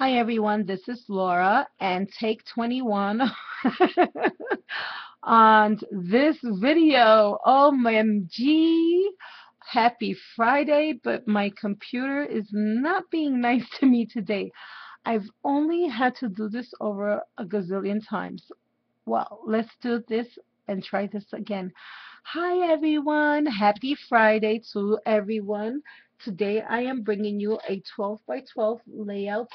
Hi everyone, this is Laura and take 21 on this video. OMG, happy Friday, but my computer is not being nice to me today. I've only had to do this over a gazillion times. Well, let's do this and try this again. Hi everyone, happy Friday to everyone. Today I am bringing you a 12 by 12 layout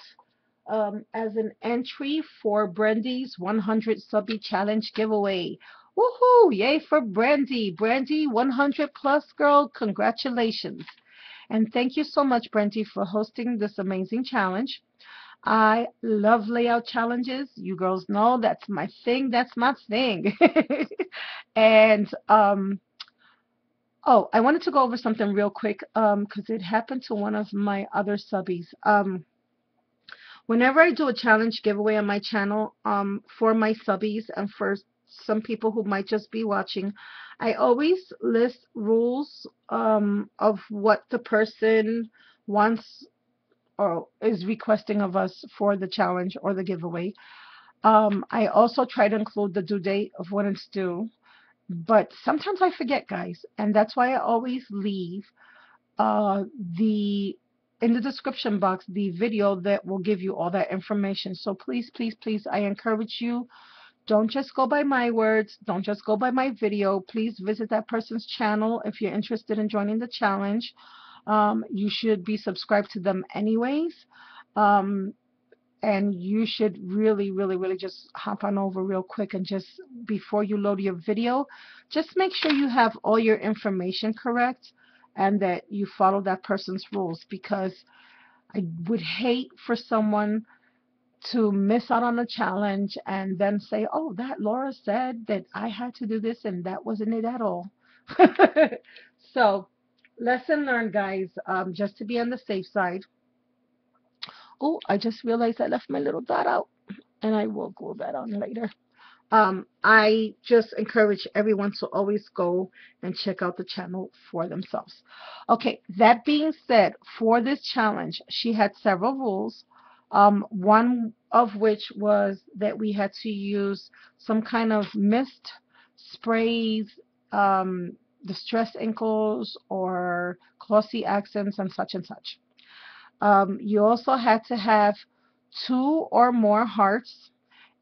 as an entry for Brandies 100 Subbie Challenge giveaway. Woohoo! Yay for Brandy! Brandy 100 plus girl, congratulations. And thank you so much, Brandy, for hosting this amazing challenge. I love layout challenges. You girls know that's my thing. That's my thing. And oh, I wanted to go over something real quick because it happened to one of my other subbies. Whenever I do a challenge giveaway on my channel, for my subbies and for some people who might just be watching, I always list rules of what the person wants or is requesting of us for the challenge or the giveaway. I also try to include the due date of when it's due, but sometimes I forget, guys, and that's why I always leave the in the description box the video that will give you all that information. So please, please, please, I encourage you, don't just go by my words, don't just go by my video. Please visit that person's channel if you're interested in joining the challenge. You should be subscribed to them anyways. Um, and you should really, really, really just hop on over real quick and just before you load your video, just make sure you have all your information correct and that you follow that person's rules, because I would hate for someone to miss out on a challenge and then say, oh, that Laura said that I had to do this and that wasn't it at all. So, lesson learned, guys, just to be on the safe side. Oh, I just realized I left my little dot out, and I will glue that on later. I just encourage everyone to always go and check out the channel for themselves. Okay, that being said, for this challenge, she had several rules. One of which was that we had to use some kind of mist, sprays, distress inkles, or glossy accents, and such and such. You also had to have two or more hearts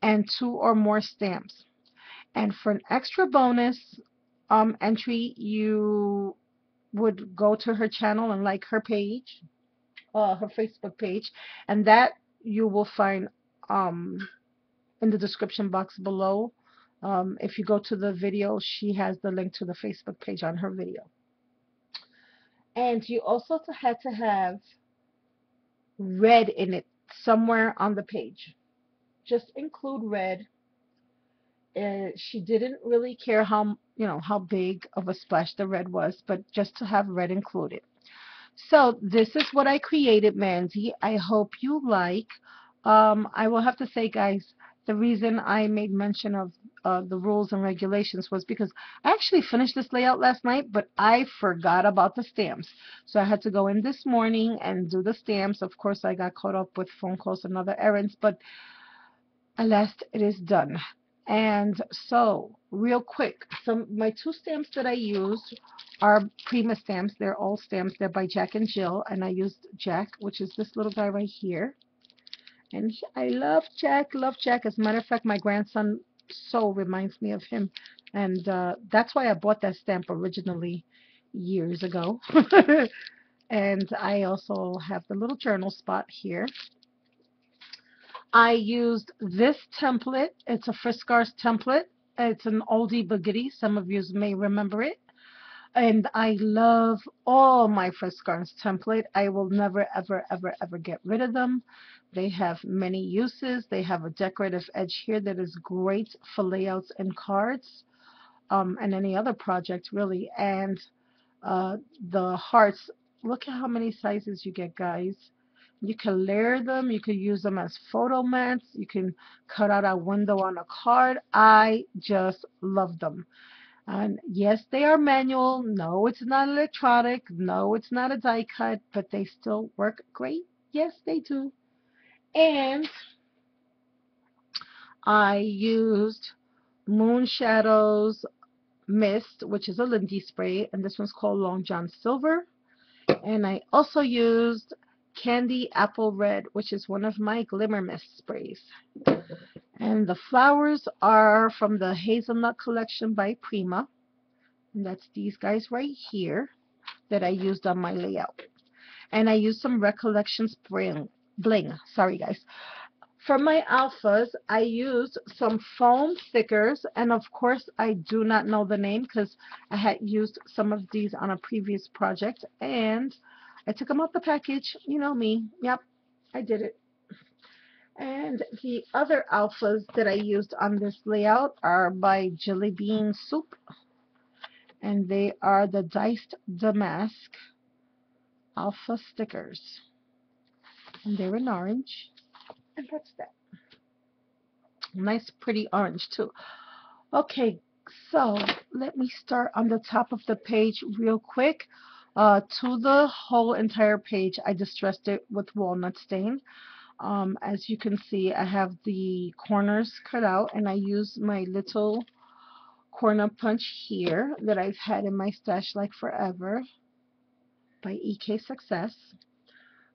and two or more stamps. And for an extra bonus entry, you would go to her channel and like her page, her Facebook page, and that you will find um, in the description box below. If you go to the video, she has the link to the Facebook page on her video. And you also had to have red in it somewhere on the page. Just include red. She didn't really care how big of a splash the red was, but just to have red included. So this is what I created, Mandy. I hope you like. I will have to say, guys, the reason I made mention of the rules and regulations was because I actually finished this layout last night, but I forgot about the stamps. So I had to go in this morning and do the stamps. Of course, I got caught up with phone calls and other errands, but alas, it is done. And so, real quick, my two stamps that I used are Prima stamps. They're all stamps. They're by Jack and Jill, and I used Jack, which is this little guy right here. And I love Jack, love Jack. As a matter of fact, my grandson so reminds me of him, and that's why I bought that stamp originally years ago. And I also have the little journal spot here. I used this template. It's a Friscar's template. It's an oldie but goodie. Some of you may remember it. And I love all my Friscar's template. I will never, ever, ever, ever get rid of them. They have many uses. They have a decorative edge here that is great for layouts and cards, and any other project, really. And the hearts, look at how many sizes you get, guys. You can layer them. You can use them as photo mats. You can cut out a window on a card. I just love them. And yes, they are manual. No, it's not electronic. No, it's not a die cut, but they still work great. Yes, they do. And I used Moon Shadows Mist, which is a Lindy spray, and this one's called Long John Silver. And I also used Candy Apple Red, which is one of my Glimmer Mist sprays. And the flowers are from the Hazelnut collection by Prima. And that's these guys right here that I used on my layout. And I used some Recollection bling. Sorry, guys. For my alphas, I used some foam stickers, and of course, I do not know the name because I had used some of these on a previous project, and I took them out the package. You know me. Yep, I did it. And the other alphas that I used on this layout are by Jelly Bean Soup, and they are the Diced Damask alpha stickers, and they're in orange, and that's that. Nice pretty orange too. Okay, so let me start on the top of the page real quick. To the whole entire page, I distressed it with walnut stain. As you can see, I have the corners cut out, and I use my little corner punch here that I've had in my stash like forever by EK Success.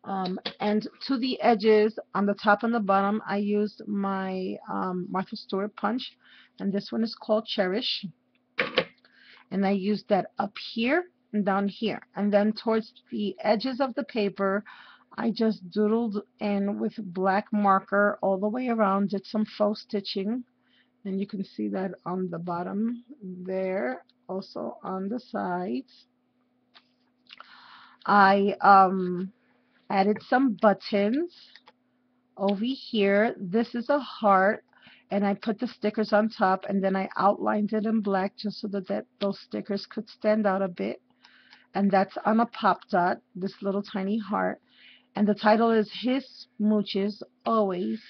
And to the edges, on the top and the bottom, I used my Martha Stewart punch, and this one is called Cherish. And I used that up here and down here. And then towards the edges of the paper, I just doodled in with black marker all the way around, did some faux stitching. And you can see that on the bottom there, also on the sides. I added some buttons over here. This is a heart, and I put the stickers on top, and then I outlined it in black just so that those stickers could stand out a bit. And that's on a pop dot, this little tiny heart. And the title is His Smooches Always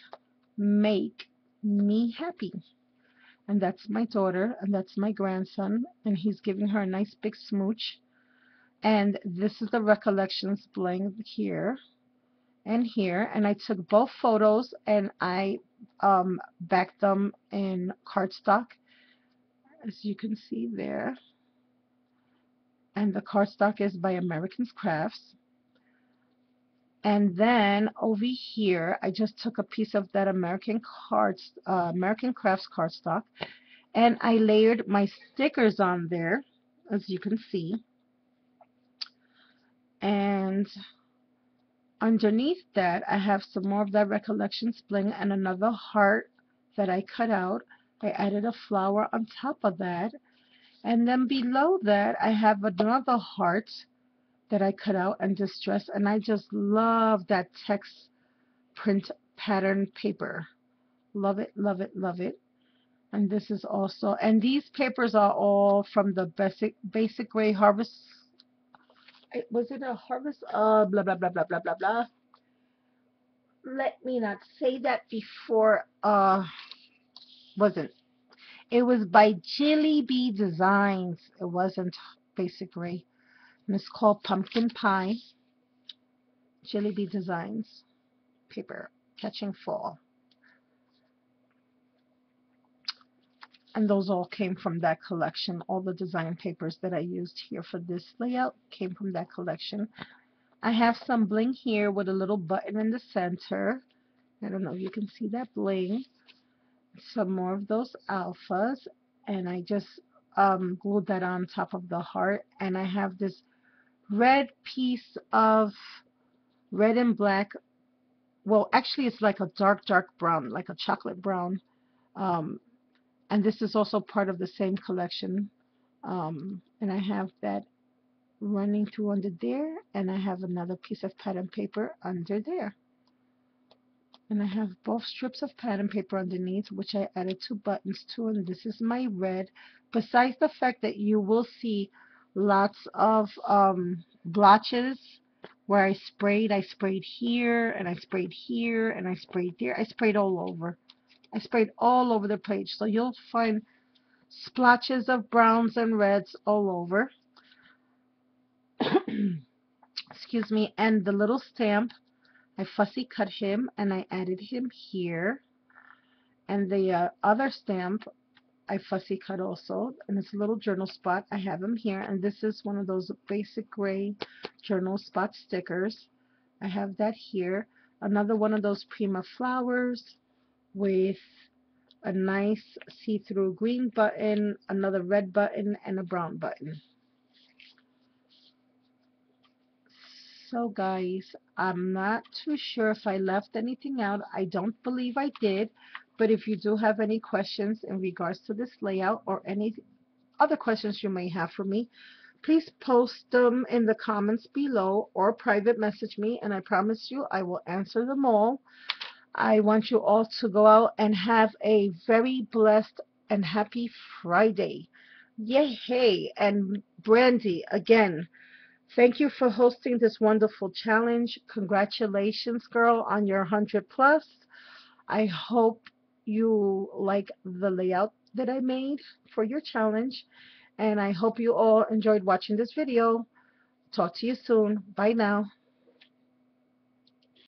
Make Me Happy. And that's my daughter, and that's my grandson, and he's giving her a nice big smooch. And this is the Recollections bling here and here, and I took both photos and I backed them in cardstock, as you can see there. And the cardstock is by American Crafts. And then over here, I just took a piece of that American Crafts cardstock, and I layered my stickers on there, as you can see. And underneath that, I have some more of that Recollections bling and another heart that I cut out. I added a flower on top of that. And then below that, I have another heart that I cut out and distressed. And I just love that text print pattern paper. Love it, love it, love it. And this is also, and these papers are all from the basic gray harvest. Was it a harvest? Blah, blah, blah, blah, blah, blah, blah. Let me not say that before. Wasn't. It was by Jelly Bee Designs. It wasn't Basic Gray. And it's called Pumpkin Pie. Jelly Bee Designs paper. Catching Fall. And those all came from that collection. All the design papers that I used here for this layout came from that collection. I have some bling here with a little button in the center. I don't know if you can see that bling. Some more of those alphas, and I just glued that on top of the heart. And I have this red piece of red and black. Well, actually, it's like a dark brown, like a chocolate brown. And this is also part of the same collection. And I have that running through under there, and I have another piece of pattern paper under there. And I have both strips of pattern paper underneath, which I added 2 buttons to, and this is my red. Besides the fact that you will see lots of blotches where I sprayed here, and I sprayed here, and I sprayed there. I sprayed all over. I sprayed all over the page, so you'll find splotches of browns and reds all over. Excuse me. And the little stamp I fussy cut him and I added him here. And the other stamp I fussy cut also, and it's a little journal spot. I have him here, and this is one of those basic gray journal spot stickers. I have that here. Another one of those Prima flowers with a nice see-through green button, another red button, and a brown button. So guys, I'm not too sure if I left anything out. I don't believe I did, but if you do have any questions in regards to this layout or any other questions you may have for me, please post them in the comments below or private message me, and I promise you I will answer them all. I want you all to go out and have a very blessed and happy Friday. Yay! Hey, and Brandy, again, thank you for hosting this wonderful challenge. Congratulations, girl, on your 100 plus. I hope you like the layout that I made for your challenge, and I hope you all enjoyed watching this video. Talk to you soon. Bye now.